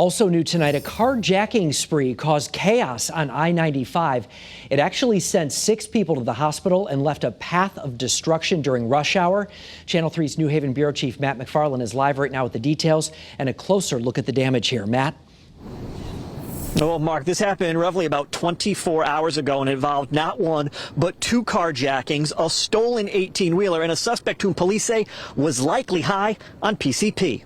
Also new tonight, a carjacking spree caused chaos on I-95. It actually sent 6 people to the hospital and left a path of destruction during rush hour. Channel 3's New Haven Bureau Chief Matt McFarland is live right now with the details and a closer look at the damage here. Matt? Well, Mark, this happened roughly about 24 hours ago and involved not one, but 2 carjackings, a stolen 18-wheeler, and a suspect whom police say was likely high on PCP.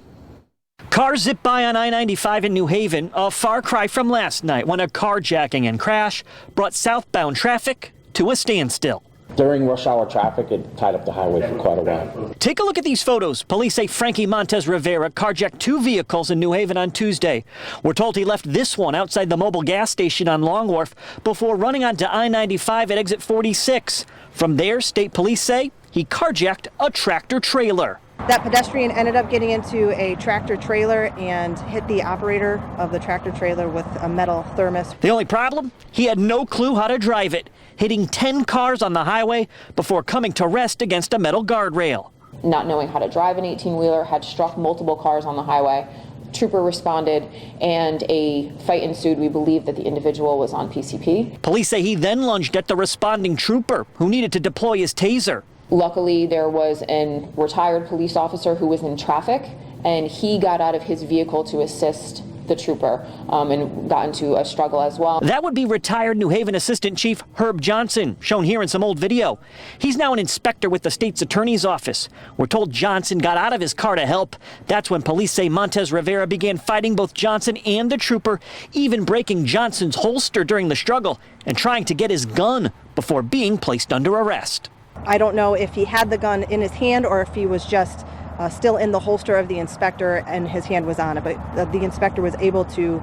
Cars zipped by on I-95 in New Haven, a far cry from last night when a carjacking and crash brought southbound traffic to a standstill. During rush hour traffic, it tied up the highway for quite a while. Take a look at these photos. Police say Frankie Montez Rivera carjacked 2 vehicles in New Haven on Tuesday. We're told he left this one outside the mobile gas station on Long Wharf before running onto I-95 at exit 46. From there, state police say he carjacked a tractor trailer. That pedestrian ended up getting into a tractor trailer and hit the operator of the tractor trailer with a metal thermos. The only problem? He had no clue how to drive it, hitting 10 cars on the highway before coming to rest against a metal guardrail. Not knowing how to drive an 18-wheeler, had struck multiple cars on the highway. Trooper responded and a fight ensued. We believe that the individual was on PCP. Police say he then lunged at the responding trooper who needed to deploy his taser. Luckily, there was a retired police officer who was in traffic, and he got out of his vehicle to assist the trooper and got into a struggle as well. That would be retired New Haven Assistant Chief Herb Johnson, shown here in some old video. He's now an inspector with the state's attorney's office. We're told Johnson got out of his car to help. That's when police say Montez Rivera began fighting both Johnson and the trooper, even breaking Johnson's holster during the struggle and trying to get his gun before being placed under arrest. I don't know if he had the gun in his hand or if he was just still in the holster of the inspector and his hand was on it, but the inspector was able to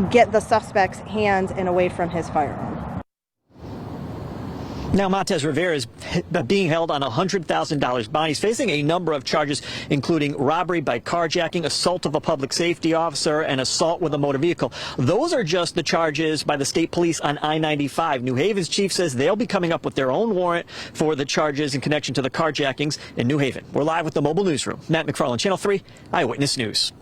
get the suspect's hands and away from his firearm. Now Montez Rivera is being held on a $100,000 bond. He's facing a number of charges, including robbery by carjacking, assault of a public safety officer, and assault with a motor vehicle. Those are just the charges by the state police on I-95. New Haven's chief says they'll be coming up with their own warrant for the charges in connection to the carjackings in New Haven. We're live with the mobile newsroom. Matt McFarland, Channel 3 Eyewitness News.